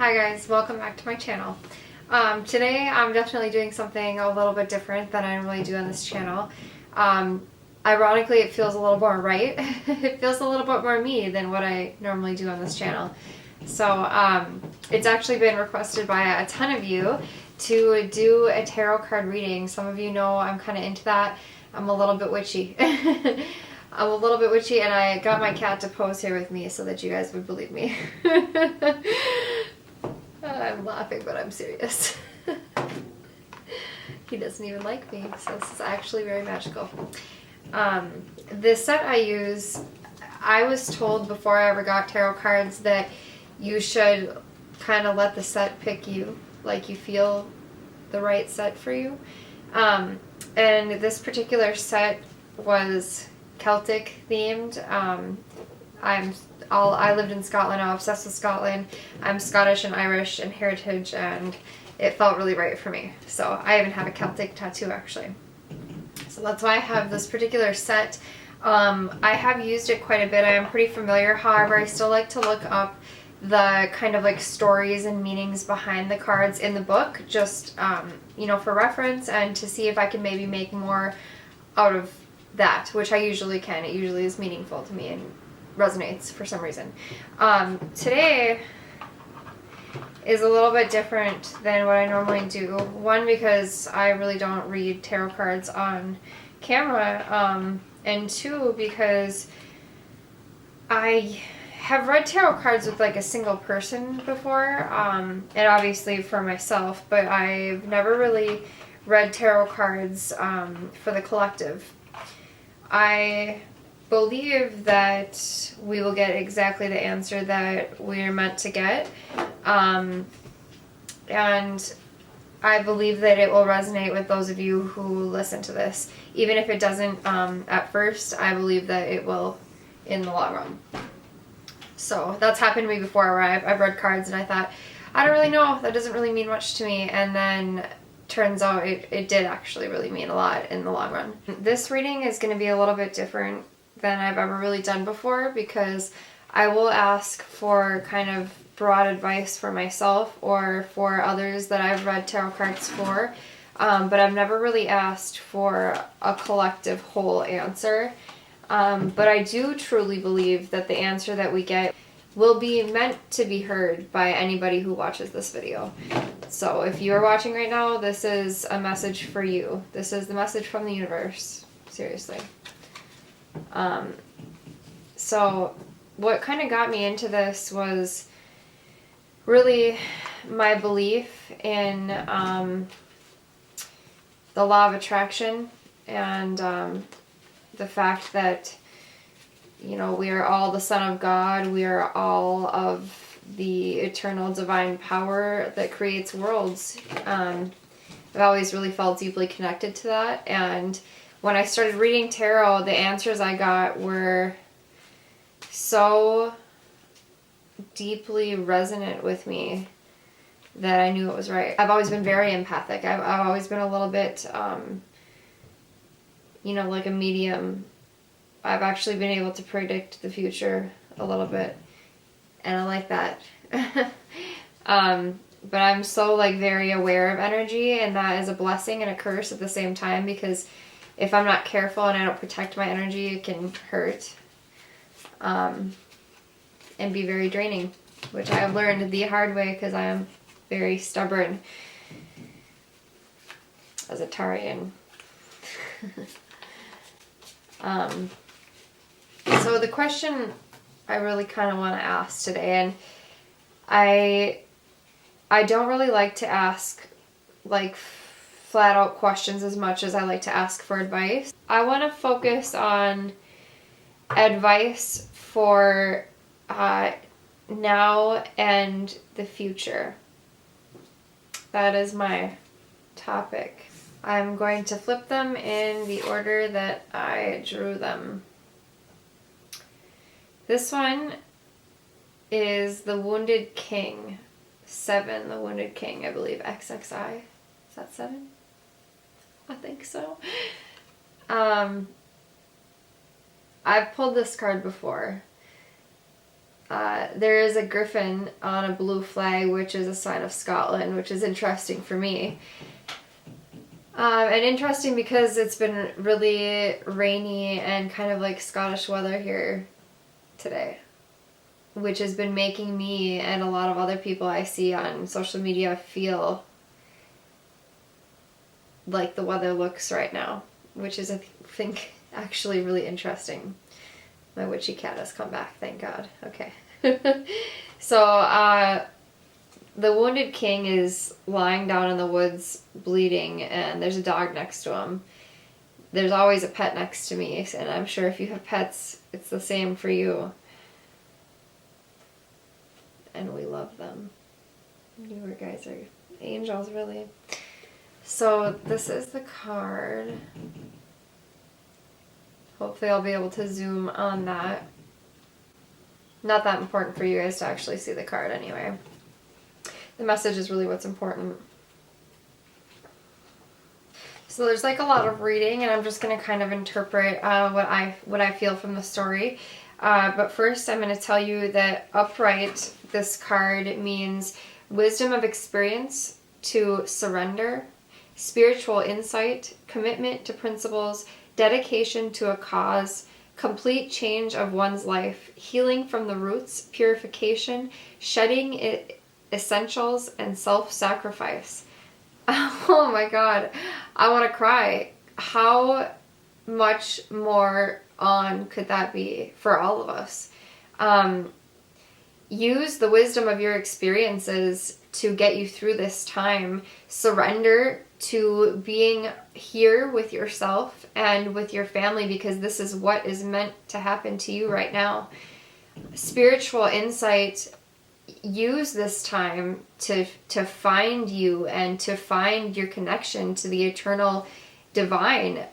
Hi guys, welcome back to my channel. Today I'm definitely doing something a little bit different than I normally do on this channel. Ironically, it feels a little more right. It feels a little bit more me than what I normally do on this channel. So it's actually been requested by a ton of you to do a tarot card reading. Some of you know I'm kind of into that. I'm a little bit witchy. I'm a little bit witchy, and I got my cat to pose here with me so that you guys would believe me. I'm laughing, but I'm serious. He doesn't even like me, so this is actually very magical. This set I use, I was told before I ever got tarot cards that you should kind of let the set pick you, like you feel the right set for you. And this particular set was Celtic themed. I lived in Scotland. I'm obsessed with Scotland. I'm Scottish and Irish in heritage, and it felt really right for me. So I even have a Celtic tattoo actually. So that's why I have this particular set. I have used it quite a bit. I am pretty familiar. However, I still like to look up the kind of like stories and meanings behind the cards in the book, just you know, for reference, and to see if I can maybe make more out of that, which I usually can. It usually is meaningful to me and resonates for some reason. Today is a little bit different than what I normally do. One, because I really don't read tarot cards on camera, and two, because I have read tarot cards with like a single person before, and obviously for myself, but I've never really read tarot cards for the collective. I believe that we will get exactly the answer that we're meant to get, and I believe that it will resonate with those of you who listen to this. Even if it doesn't at first, I believe that it will in the long run. So that's happened to me before, where I've read cards and I thought, I don't really know, that doesn't really mean much to me, and then turns out it did actually really mean a lot in the long run. This reading is going to be a little bit different than I've ever really done before, because I will ask for kind of broad advice for myself or for others that I've read tarot cards for, but I've never really asked for a collective whole answer. But I do truly believe that the answer that we get will be meant to be heard by anybody who watches this video. So if you are watching right now, this is a message for you. This is the message from the universe. Seriously. So what kind of got me into this was really my belief in the law of attraction, and the fact that, you know, we are all the Son of God. We are all of the eternal divine power that creates worlds. I've always really felt deeply connected to that, and when I started reading tarot, the answers I got were so deeply resonant with me that I knew it was right. I've always been very empathic. I've always been a little bit, you know, like a medium. I've actually been able to predict the future a little bit, and I like that. But I'm so like very aware of energy, and that is a blessing and a curse at the same time, because if I'm not careful and I don't protect my energy, it can hurt and be very draining, which I have learned the hard way, because I am very stubborn as a Tarian. So the question I really kind of want to ask today, and I don't really like to ask like flat out questions as much as I like to ask for advice. I want to focus on advice for now and the future. That is my topic. I'm going to flip them in the order that I drew them. This one is the Wounded King. 7, the Wounded King, I believe. XXI. Is that 7? I think so. I've pulled this card before. There is a griffin on a blue flag, which is a sign of Scotland, which is interesting for me. And interesting because it's been really rainy and kind of like Scottish weather here today, which has been making me and a lot of other people I see on social media feel like the weather looks right now, which is, I think, actually really interesting. My witchy cat has come back, thank God. Okay. So, the wounded king is lying down in the woods bleeding, and there's a dog next to him. There's always a pet next to me, and I'm sure if you have pets, it's the same for you. And we love them. You guys are angels, really. So this is the card. Hopefully I'll be able to zoom on that. Not that important for you guys to actually see the card anyway. The message is really what's important. So there's like a lot of reading, and I'm just going to kind of interpret what I feel from the story. But first I'm going to tell you that upright, this card means wisdom of experience to surrender, spiritual insight, commitment to principles, dedication to a cause, complete change of one's life, healing from the roots, purification, shedding essentials, and self-sacrifice. Oh my God, I want to cry. How much more on could that be for all of us? Use the wisdom of your experiences to get you through this time. Surrender to being here with yourself and with your family, because this is what is meant to happen to you right now. Spiritual insight. Use this time to find you and to find your connection to the eternal divine.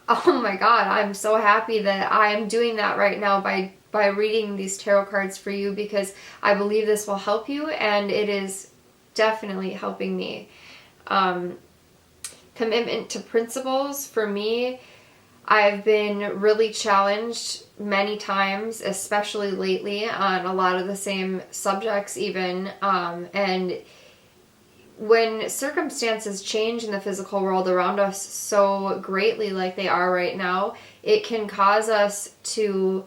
Oh my God, I'm so happy that I am doing that right now by reading these tarot cards for you, because I believe this will help you, and it is definitely helping me. Commitment to principles. For me, I've been really challenged many times, especially lately, on a lot of the same subjects even. And when circumstances change in the physical world around us so greatly like they are right now, it can cause us to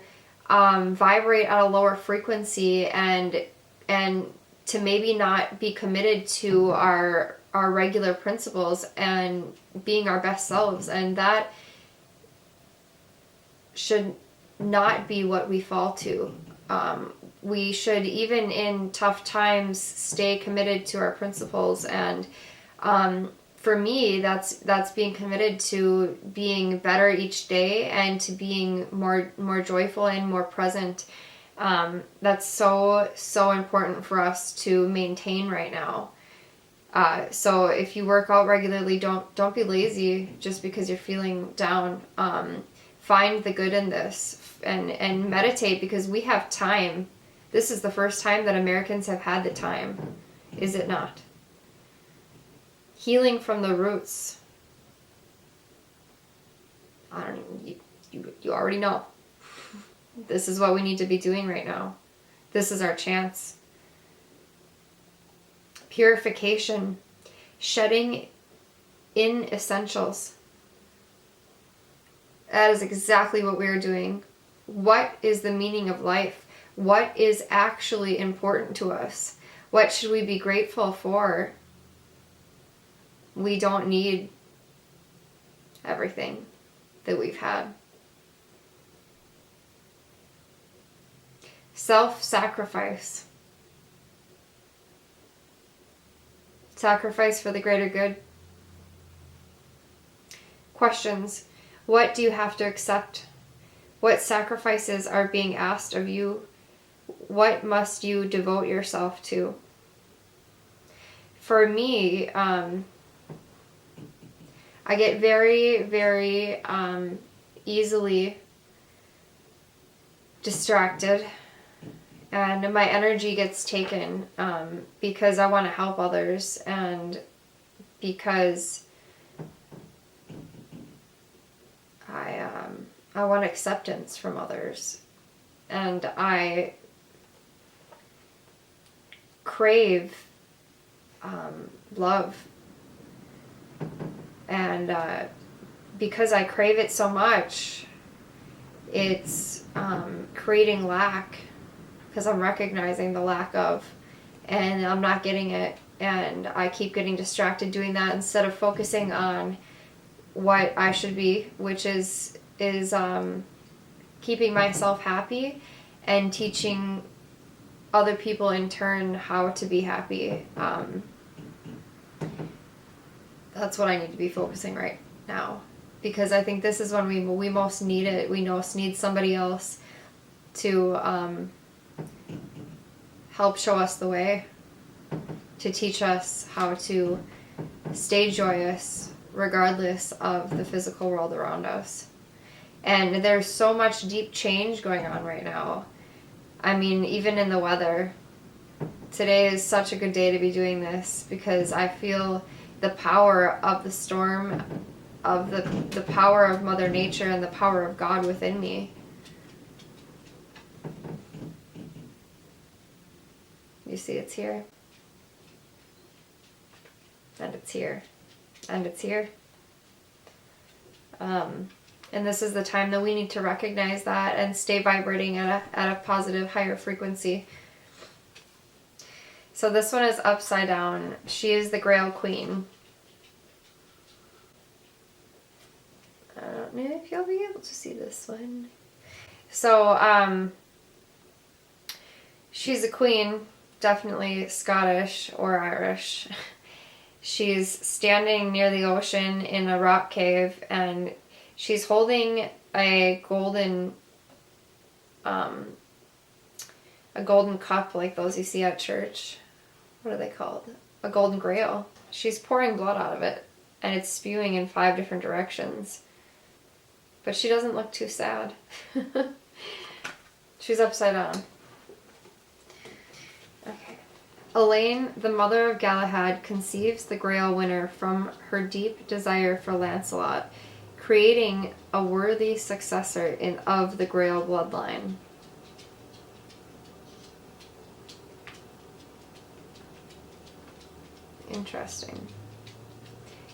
vibrate at a lower frequency and to maybe not be committed to our regular principles and being our best selves. And that should not be what we fall to. We should, even in tough times, stay committed to our principles. And for me, that's being committed to being better each day and to being more joyful and more present. That's so important for us to maintain right now. So if you work out regularly, don't be lazy just because you're feeling down. Find the good in this and meditate, because we have time. This is the first time that Americans have had the time, is it not? Healing from the roots. You already know. This is what we need to be doing right now. This is our chance. Purification. Shedding essentials. That is exactly what we are doing. What is the meaning of life? What is actually important to us? What should we be grateful for? We don't need everything that we've had. Self-sacrifice. Sacrifice for the greater good. Questions. What do you have to accept? What sacrifices are being asked of you? What must you devote yourself to? For me, I get very, very easily distracted, and my energy gets taken because I want to help others, and because I want acceptance from others, and I crave love. And because I crave it so much, it's creating lack, because I'm recognizing the lack of, and I'm not getting it, and I keep getting distracted doing that instead of focusing on what I should be, which is keeping myself happy and teaching other people in turn how to be happy. That's what I need to be focusing right now, because I think this is when we most need it. We most need somebody else to help show us the way, to teach us how to stay joyous regardless of the physical world around us. And there's so much deep change going on right now. I mean, even in the weather. Today is such a good day to be doing this, because I feel the power of the storm, of the power of Mother Nature and the power of God within me. You see, it's here. And it's here. And it's here. And this is the time that we need to recognize that and stay vibrating at a positive, higher frequency. So this one is upside down. She is the Grail Queen. I don't know if you'll be able to see this one. So, she's a queen, definitely Scottish or Irish. She's standing near the ocean in a rock cave, and she's holding a golden cup like those you see at church. What are they called? A golden grail. She's pouring blood out of it, and it's spewing in 5 different directions. But she doesn't look too sad. She's upside down. Okay. Elaine, the mother of Galahad, conceives the Grail winner from her deep desire for Lancelot, creating a worthy successor of the Grail bloodline. Interesting.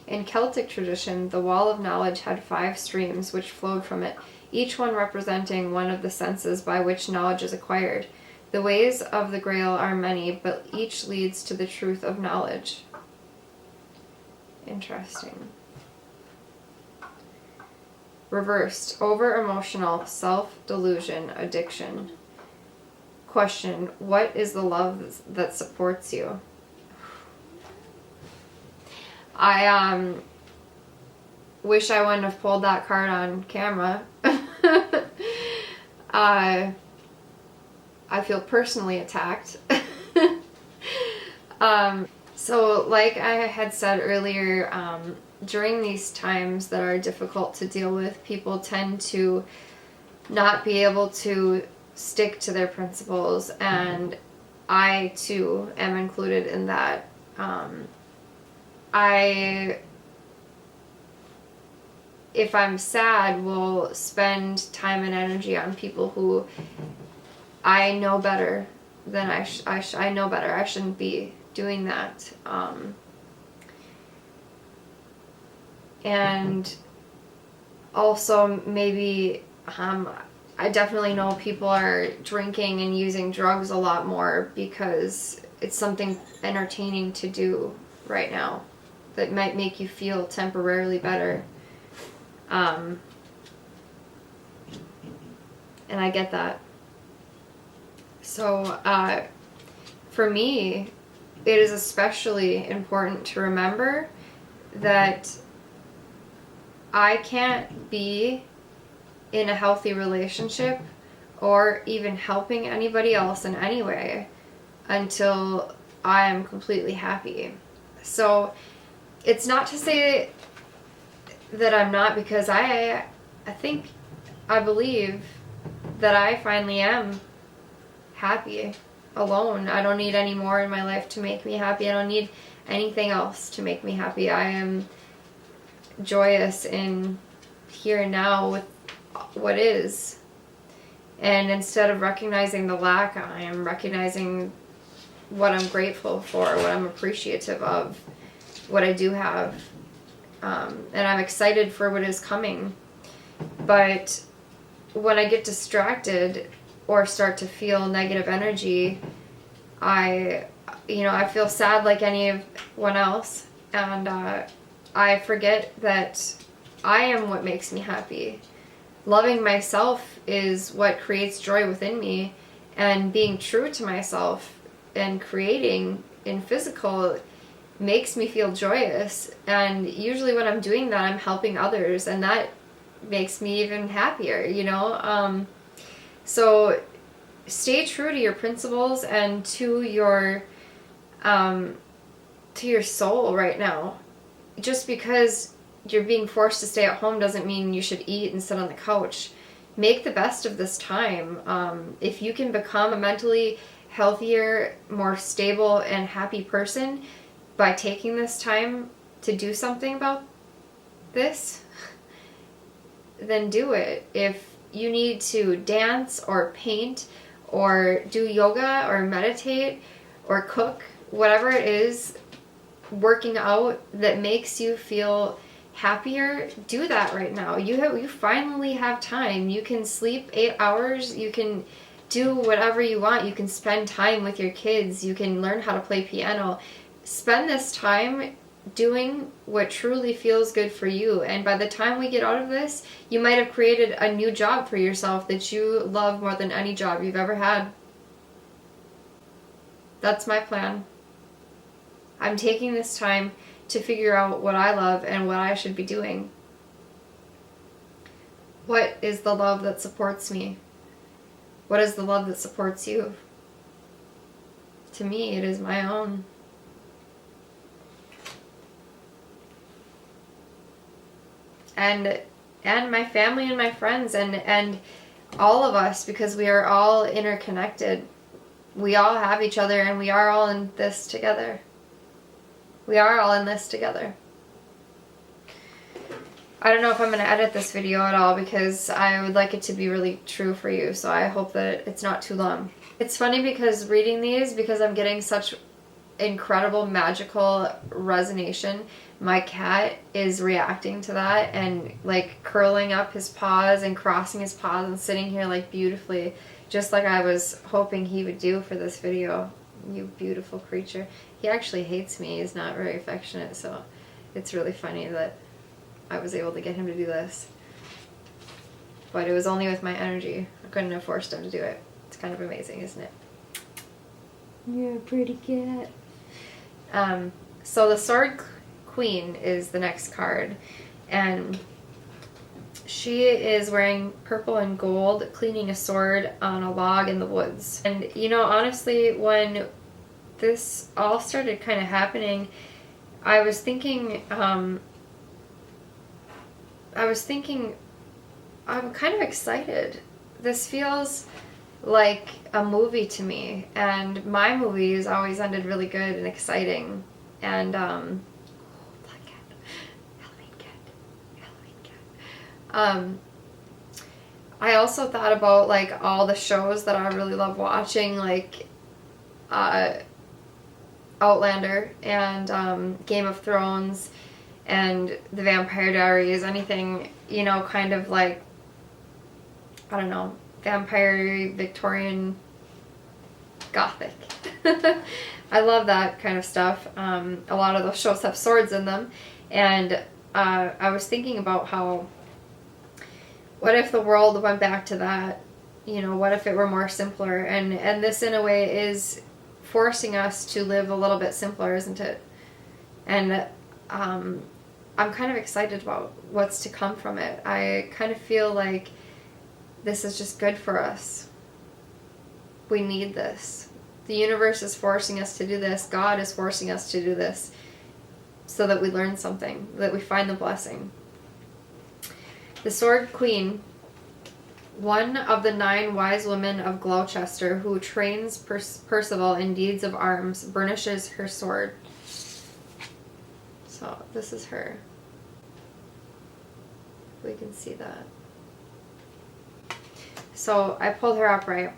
In Celtic tradition, the Wall of Knowledge had 5 streams which flowed from it, each one representing one of the senses by which knowledge is acquired. The ways of the Grail are many, but each leads to the truth of knowledge. Interesting. Reversed, over-emotional, self-delusion, addiction. Question, what is the love that supports you? I wish I wouldn't have pulled that card on camera. I feel personally attacked. So like I had said earlier, during these times that are difficult to deal with, people tend to not be able to stick to their principles, and I too am included in that. If I'm sad, will spend time and energy on people who I know better than I know better. I shouldn't be doing that. And also maybe I definitely know people are drinking and using drugs a lot more because it's something entertaining to do right now that might make you feel temporarily better. And I get that. So for me, it is especially important to remember that I can't be in a healthy relationship or even helping anybody else in any way until I am completely happy. So it's not to say that I'm not, because I believe that I finally am happy alone. I don't need any more in my life to make me happy. I don't need anything else to make me happy. I am joyous in here and now with what is. And instead of recognizing the lack, I am recognizing what I'm grateful for, what I'm appreciative of, what I do have. And I'm excited for what is coming. But when I get distracted or start to feel negative energy, I feel sad like anyone else. And I forget that I am what makes me happy. Loving myself is what creates joy within me. And being true to myself and creating in physical makes me feel joyous. And usually when I'm doing that, I'm helping others, and that makes me even happier, so stay true to your principles and to your soul right now. Just because you're being forced to stay at home doesn't mean you should eat and sit on the couch. Make the best of this time. If you can become a mentally healthier, more stable and happy person by taking this time to do something about this, then do it. If you need to dance or paint or do yoga or meditate or cook, whatever it is, working out that makes you feel happier, do that right now. You finally have time. You can sleep 8 hours. You can do whatever you want. You can spend time with your kids. You can learn how to play piano. Spend this time doing what truly feels good for you. And by the time we get out of this, you might have created a new job for yourself that you love more than any job you've ever had. That's my plan. I'm taking this time to figure out what I love and what I should be doing. What is the love that supports me? What is the love that supports you? To me, it is my own. And my family and my friends and all of us, because we are all interconnected. We all have each other, and we are all in this together. We are all in this together. I don't know if I'm going to edit this video at all, because I would like it to be really true for you, so I hope that it's not too long. It's funny because reading these, because I'm getting such incredible magical resonation, my cat is reacting to that and like curling up his paws and crossing his paws and sitting here like beautifully, just like I was hoping he would do for this video. You beautiful creature. He actually hates me. He's not very affectionate, so it's really funny that I was able to get him to do this. But it was only with my energy. I couldn't have forced him to do it. It's kind of amazing, isn't it? You're a pretty cat. So the Sword Queen is the next card, and she is wearing purple and gold, cleaning a sword on a log in the woods. And honestly, when this all started kind of happening, I was thinking I'm kind of excited. This feels like a movie to me, and my movies always ended really good and exciting. And Black Cat, Halloween Cat. I also thought about like all the shows that I really love watching, like Outlander and Game of Thrones and The Vampire Diaries, anything, kind of like, I don't know, vampire, Victorian, gothic. I love that kind of stuff. A lot of those shows have swords in them, and I was thinking about how, what if the world went back to that? What if it were more simpler? And this in a way is forcing us to live a little bit simpler, isn't it? And I'm kind of excited about what's to come from it. I kind of feel like this is just good for us. We need this. The universe is forcing us to do this. God is forcing us to do this so that we learn something, that we find the blessing. The Sword Queen, one of the 9 wise women of Gloucester, who trains Percival in deeds of arms, burnishes her sword. So this is her. We can see that. So I pulled her up right.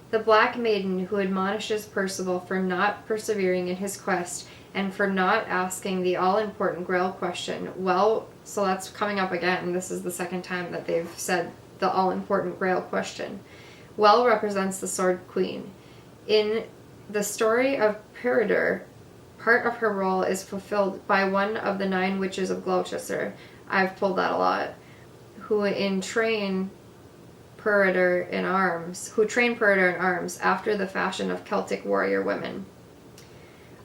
The Black Maiden who admonishes Percival for not persevering in his quest and for not asking the all-important Grail question. Well, so that's coming up again. This is the second time that they've said the all-important Grail question. Well represents the Sword Queen. In the story of Peredur, part of her role is fulfilled by one of the 9 witches of Gloucester. I've pulled that a lot. Who train Peredur in arms after the fashion of Celtic warrior women.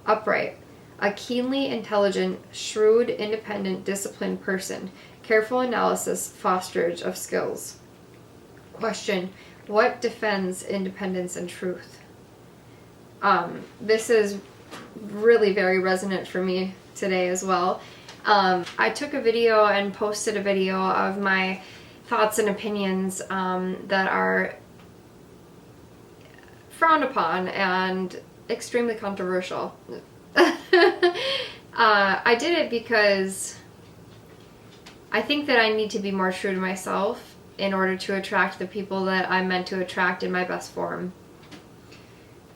Upright. A keenly intelligent, shrewd, independent, disciplined person. Careful analysis, fosterage of skills. Question. What defends independence and truth? This is really very resonant for me today as well. I took a video and posted a video of my thoughts and opinions that are frowned upon and extremely controversial. I did it because I think that I need to be more true to myself in order to attract the people that I'm meant to attract in my best form.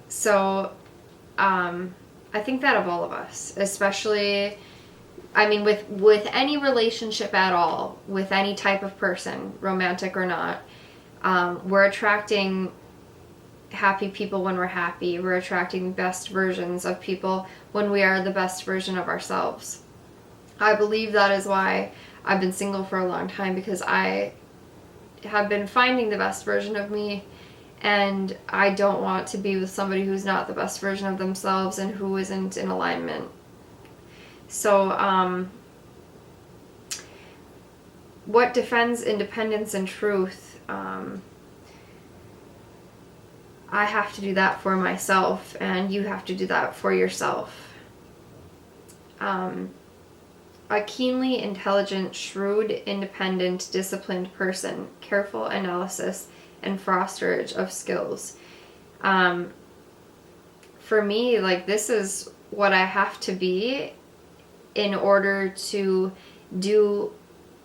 So, I think that of all of us, especially, I mean, with any relationship at all, with any type of person, romantic or not, we're attracting happy people when we're happy. We're attracting best versions of people when we are the best version of ourselves. I believe that is why I've been single for a long time, because I have been finding the best version of me, and I don't want to be with somebody who's not the best version of themselves and who isn't in alignment. So, what defends independence and truth? I have to do that for myself, and you have to do that for yourself. A keenly intelligent, shrewd, independent, disciplined person, careful analysis, and fosterage of skills. For me, like, this is what I have to be in order to do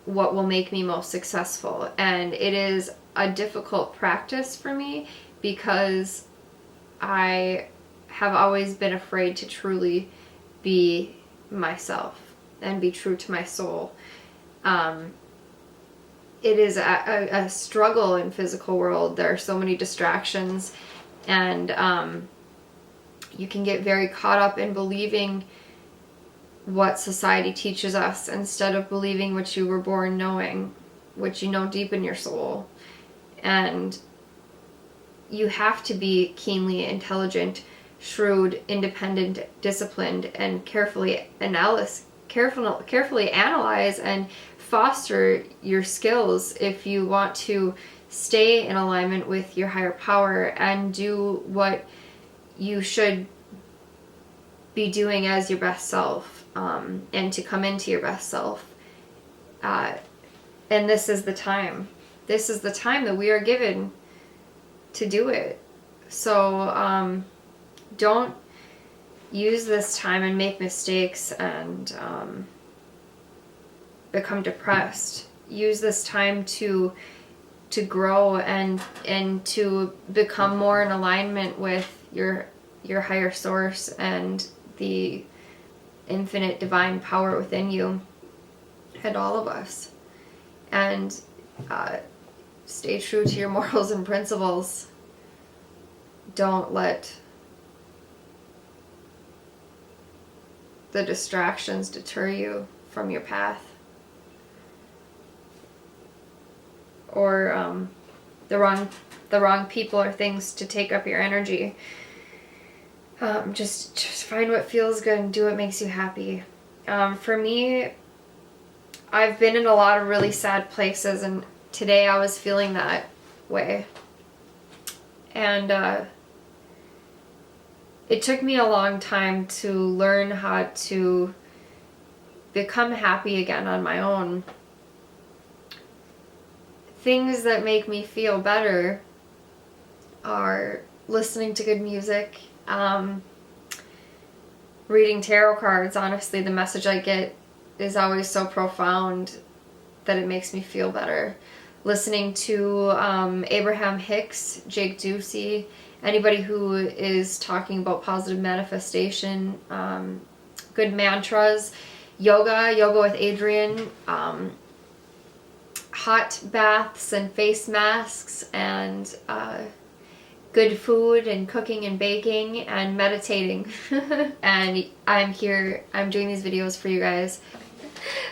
what will make me most successful. And it is a difficult practice for me because I have always been afraid to truly be myself and be true to my soul. It is a struggle in physical world. There are so many distractions, and you can get very caught up in believing what society teaches us instead of believing what you were born knowing, what you know deep in your soul. And you have to be keenly intelligent, shrewd, independent, disciplined, and carefully analyze and foster your skills if you want to stay in alignment with your higher power and do what you should be doing as your best self, and to come into your best self. And this is the time. This is the time that we are given to do it. So don't use this time and make mistakes and become depressed. Use this time to grow and to become more in alignment with your higher source and the infinite divine power within you and all of us. And stay true to your morals and principles. Don't let the distractions deter you from your path, or the wrong people or things to take up your energy. Just find what feels good and do what makes you happy. For me, I've been in a lot of really sad places, and today I was feeling that way. And it took me a long time to learn how to become happy again on my own. Things that make me feel better are listening to good music, reading tarot cards. Honestly, the message I get is always so profound that it makes me feel better. listening to Abraham Hicks, Jake Ducey, anybody who is talking about positive manifestation, good mantras, yoga with Adrian, hot baths and face masks, and good food and cooking and baking and meditating. And I'm here, I'm doing these videos for you guys.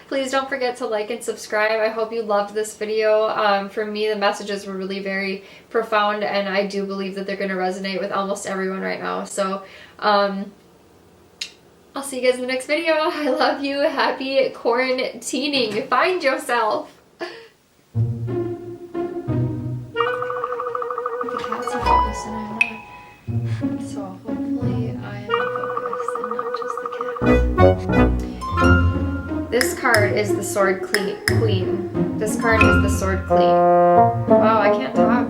Please don't forget to like and subscribe. I hope you loved this video. For me, the messages were really very profound, and I do believe that they're going to resonate with almost everyone right now. So I'll see you guys in the next video. I love you. Happy quarantining. Find yourself. The cats are focused and I'm not. So hopefully I am focused and not just the cats. This card is the Sword Queen. This card is the Sword Queen. Wow, I can't talk.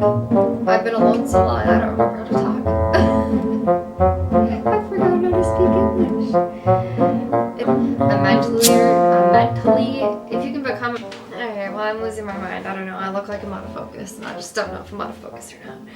I've been alone so long, I don't remember how to talk. I forgot how to speak English. Mentally, if you can become... Okay, well, I'm losing my mind. I don't know. I look like I'm out of focus, and I just don't know if I'm out of focus or not.